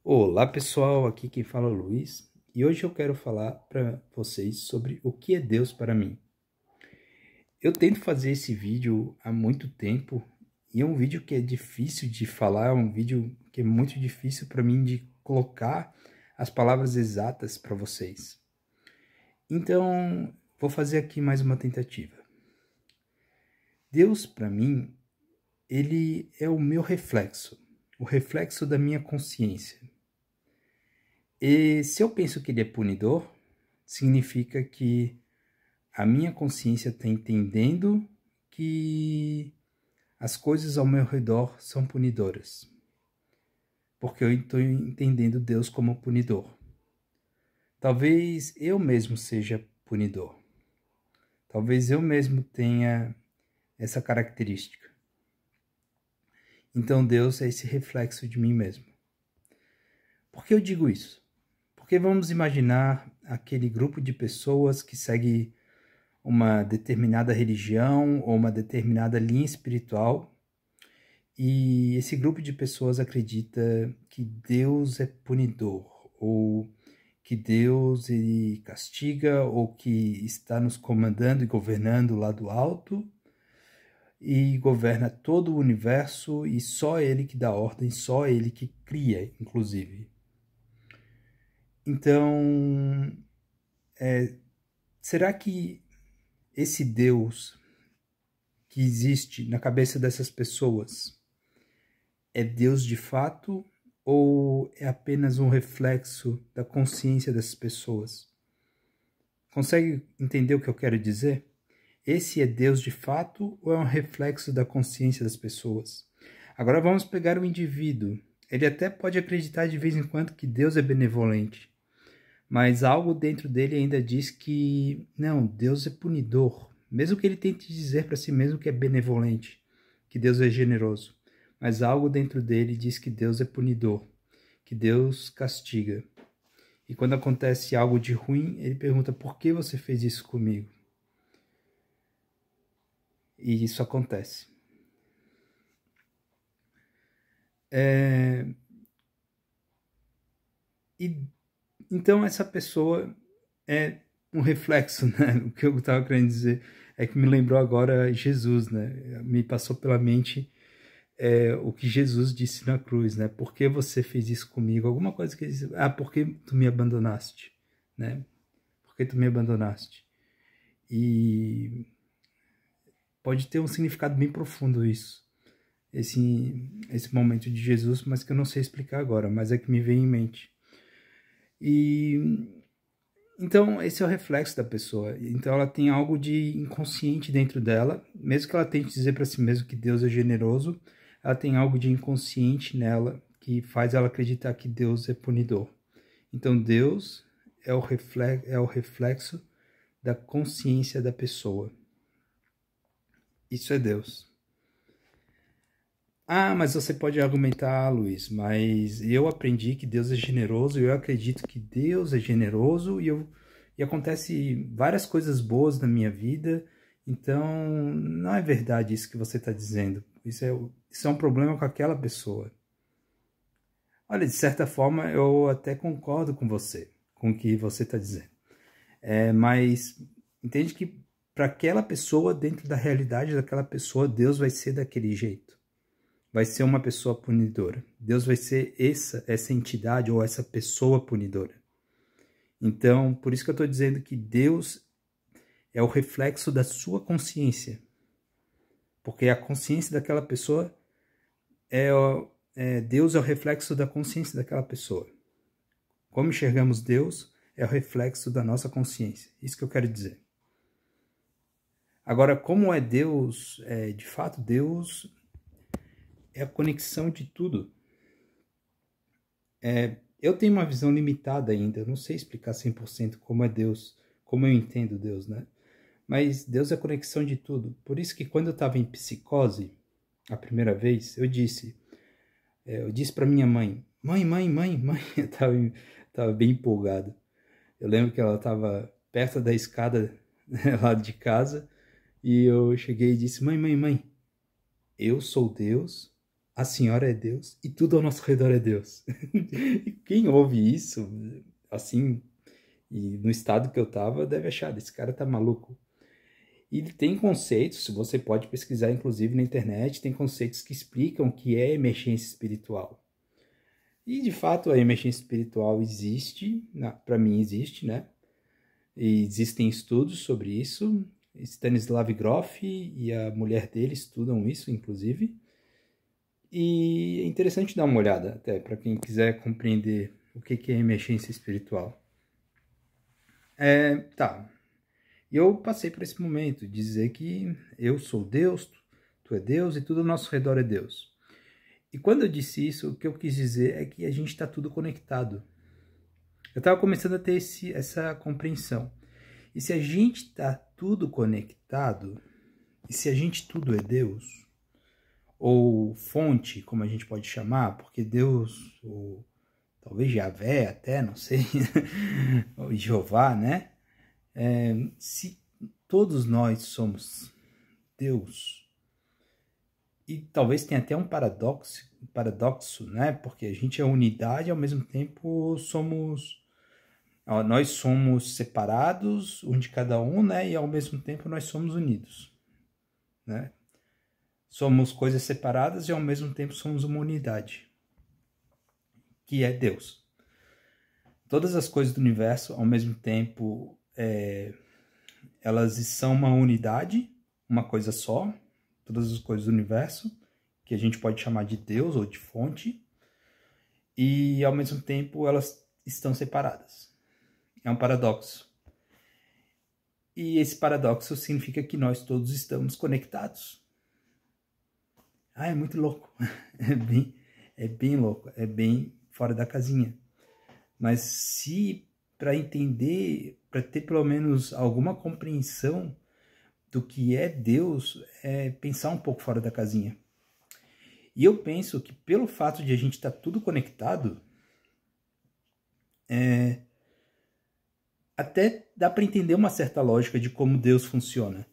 Olá pessoal, aqui quem fala é o Luiz e hoje eu quero falar para vocês sobre o que é Deus para mim. Eu tento fazer esse vídeo há muito tempo e é um vídeo que é difícil de falar, é um vídeo que é muito difícil para mim de colocar as palavras exatas para vocês. Então, vou fazer aqui mais uma tentativa. Deus para mim, ele é o meu reflexo, o reflexo da minha consciência. E se eu penso que ele é punidor, significa que a minha consciência está entendendo que as coisas ao meu redor são punidoras. Porque eu estou entendendo Deus como punidor. Talvez eu mesmo seja punidor. Talvez eu mesmo tenha essa característica. Então Deus é esse reflexo de mim mesmo. Por que eu digo isso? Porque vamos imaginar aquele grupo de pessoas que segue uma determinada religião ou uma determinada linha espiritual e esse grupo de pessoas acredita que Deus é punidor ou que Deus ele castiga ou que está nos comandando e governando lá do alto e governa todo o universo e só ele que dá ordem, só ele que cria, inclusive. Então, será que esse Deus que existe na cabeça dessas pessoas é Deus de fato ou é apenas um reflexo da consciência dessas pessoas? Consegue entender o que eu quero dizer? Esse é Deus de fato ou é um reflexo da consciência das pessoas? Agora vamos pegar o indivíduo. Ele até pode acreditar de vez em quando que Deus é benevolente, mas algo dentro dele ainda diz que não, Deus é punidor. Mesmo que ele tente dizer para si mesmo que é benevolente, que Deus é generoso, mas algo dentro dele diz que Deus é punidor, que Deus castiga. E quando acontece algo de ruim, ele pergunta: por que você fez isso comigo? E isso acontece. Então essa pessoa é um reflexo, né? O que eu estava querendo dizer é que me lembrou agora Jesus, né? Me passou pela mente o que Jesus disse na cruz, né? Por que você fez isso comigo? Alguma coisa que ele disse: por que tu me abandonaste, né? Por que tu me abandonaste? E pode ter um significado bem profundo isso, esse momento de Jesus, mas que eu não sei explicar agora, mas é que me vem em mente. E então esse é o reflexo da pessoa. Então ela tem algo de inconsciente dentro dela, mesmo que ela tente dizer para si mesma que Deus é generoso, ela tem algo de inconsciente nela que faz ela acreditar que Deus é punidor. Então Deus é o reflexo da consciência da pessoa. Isso é Deus. Mas você pode argumentar, Luiz, mas eu aprendi que Deus é generoso, eu acredito que Deus é generoso e acontece várias coisas boas na minha vida, então não é verdade isso que você está dizendo. Isso é um problema com aquela pessoa. Olha, de certa forma eu até concordo com você, com o que você está dizendo. Mas entende que para aquela pessoa, dentro da realidade daquela pessoa, Deus vai ser daquele jeito. Vai ser uma pessoa punidora. Deus vai ser essa entidade ou essa pessoa punidora. Então, por isso que eu estou dizendo que Deus é o reflexo da sua consciência. Porque a consciência daquela pessoa Deus é o reflexo da consciência daquela pessoa. Como enxergamos Deus é o reflexo da nossa consciência. Isso que eu quero dizer. Agora, como é Deus, de fato, Deus é a conexão de tudo. Eu tenho uma visão limitada ainda, eu não sei explicar 100% como é Deus, como eu entendo Deus, né? Mas Deus é a conexão de tudo. Por isso que quando eu estava em psicose, a primeira vez, eu disse para minha mãe, mãe, eu estava bem empolgado. Eu lembro que ela estava perto da escada lá de casa e eu cheguei e disse, mãe, eu sou Deus a senhora é Deus e tudo ao nosso redor é Deus. E quem ouve isso, assim, e no estado que eu tava, deve achar, esse cara tá maluco. E tem conceitos, você pode pesquisar inclusive na internet, tem conceitos que explicam o que é emergência espiritual. E de fato a emergência espiritual existe, para mim existe, né? E existem estudos sobre isso. Stanislav Grof e a mulher dele estudam isso, inclusive. E é interessante dar uma olhada, até para quem quiser compreender o que é emergência espiritual. Tá. E eu passei por esse momento de dizer que eu sou Deus, tu é Deus e tudo ao nosso redor é Deus. E quando eu disse isso, o que eu quis dizer é que a gente está tudo conectado. Eu estava começando a ter essa compreensão. E se a gente está tudo conectado, e se a gente tudo é Deus, ou fonte, como a gente pode chamar, porque Deus, ou talvez Javé até, não sei, ou Jeová, né? Se todos nós somos Deus, e talvez tenha até um paradoxo, né? Porque a gente é unidade e ao mesmo tempo nós somos separados, um de cada um, né? E ao mesmo tempo nós somos unidos, né? Somos coisas separadas e ao mesmo tempo somos uma unidade, que é Deus. Todas as coisas do universo, ao mesmo tempo, elas são uma unidade, uma coisa só. Todas as coisas do universo, que a gente pode chamar de Deus ou de fonte, e ao mesmo tempo elas estão separadas. É um paradoxo. E esse paradoxo significa que nós todos estamos conectados. É muito louco. É bem louco. É bem fora da casinha. Mas se para entender, para ter pelo menos alguma compreensão do que é Deus, é pensar um pouco fora da casinha. E eu penso que pelo fato de a gente estar tudo conectado, até dá para entender uma certa lógica de como Deus funciona.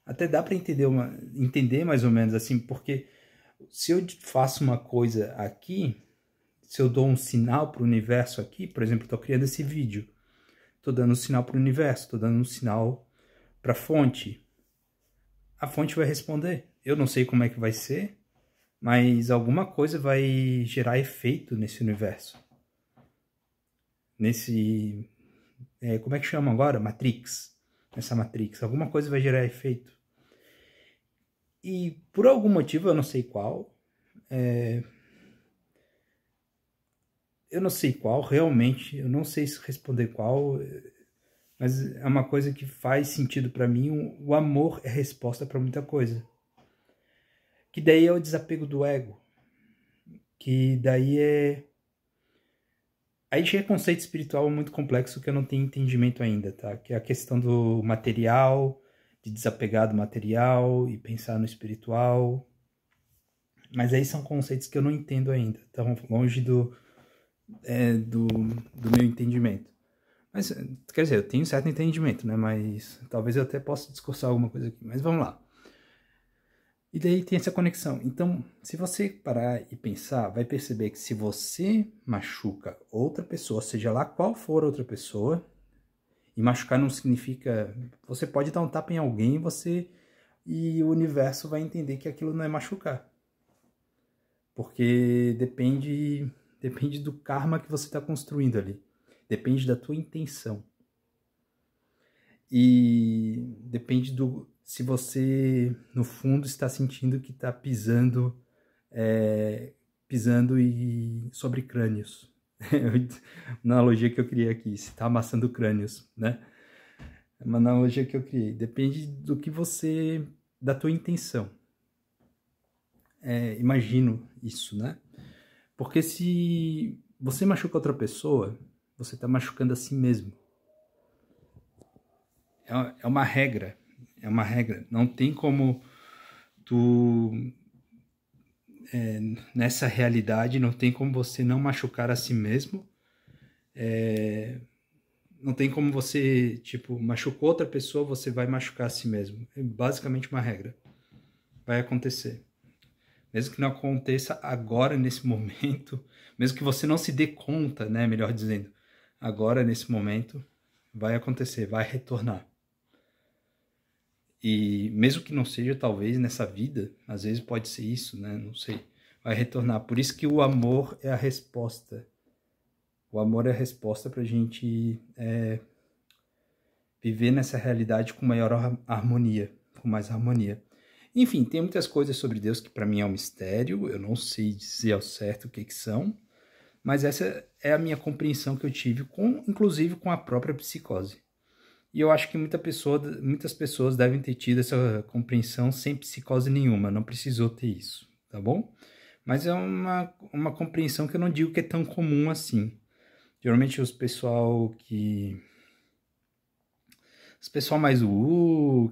Até dá para entender mais ou menos assim, porque se eu faço uma coisa aqui, se eu dou um sinal para o universo aqui, por exemplo, estou criando esse vídeo, estou dando um sinal para o universo, estou dando um sinal para a fonte vai responder. Eu não sei como é que vai ser, mas alguma coisa vai gerar efeito nesse universo. Como é que chama agora? Matrix. Nessa Matrix. Alguma coisa vai gerar efeito. E por algum motivo, eu não sei qual, realmente, eu não sei responder qual, mas é uma coisa que faz sentido para mim. O amor é resposta para muita coisa. Que daí é o desapego do ego. Que daí Aí já é conceito espiritual muito complexo que eu não tenho entendimento ainda, tá? Que é a questão do material, de desapegar do material e pensar no espiritual. Mas aí são conceitos que eu não entendo ainda, estão longe do meu entendimento. Mas, quer dizer, eu tenho certo entendimento, né? Mas talvez eu até possa discursar alguma coisa aqui. Mas vamos lá. E daí tem essa conexão. Então, se você parar e pensar, vai perceber que se você machuca outra pessoa, seja lá qual for outra pessoa, e machucar não significa... Você pode dar um tapa em alguém e o universo vai entender que aquilo não é machucar. Porque depende do karma que você está construindo ali. Depende da tua intenção. E depende se você, no fundo, está sentindo que está pisando sobre crânios. Uma analogia que eu criei aqui, se está amassando crânios, né? É uma analogia que eu criei. Depende da tua intenção. Imagino isso, né? Porque se você machuca outra pessoa, você está machucando a si mesmo. É uma regra. É uma regra. Não tem como nessa realidade, não tem como você não machucar a si mesmo. Não tem como você, machucou outra pessoa, você vai machucar a si mesmo. É basicamente uma regra. Vai acontecer. mesmo que não aconteça agora, nesse momento, mesmo que você não se dê conta, né, melhor dizendo, agora, nesse momento, vai acontecer, vai retornar. E mesmo que não seja, talvez, nessa vida, às vezes pode ser isso, né, não sei, vai retornar. Por isso que o amor é a resposta. O amor é a resposta para a gente viver nessa realidade com maior harmonia, com mais harmonia. Enfim, tem muitas coisas sobre Deus que para mim é um mistério, eu não sei dizer ao certo o que são, mas essa é a minha compreensão que eu tive, inclusive com a própria psicose. E eu acho que muitas pessoas devem ter tido essa compreensão sem psicose nenhuma, não precisou ter isso, tá bom? Mas é uma compreensão que eu não digo que é tão comum assim. Geralmente os pessoal mais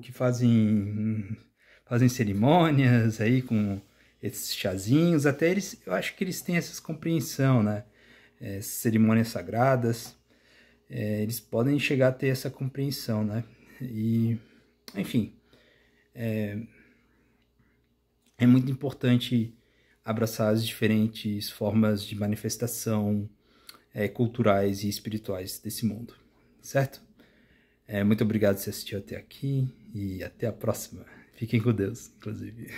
que fazem cerimônias aí com esses chazinhos, até eles, eu acho que eles têm essa compreensão, né? Cerimônias sagradas, eles podem chegar a ter essa compreensão, né? E, enfim, é muito importante abraçar as diferentes formas de manifestação culturais e espirituais desse mundo, certo? Muito obrigado por você assistir até aqui e até a próxima. Fiquem com Deus, inclusive.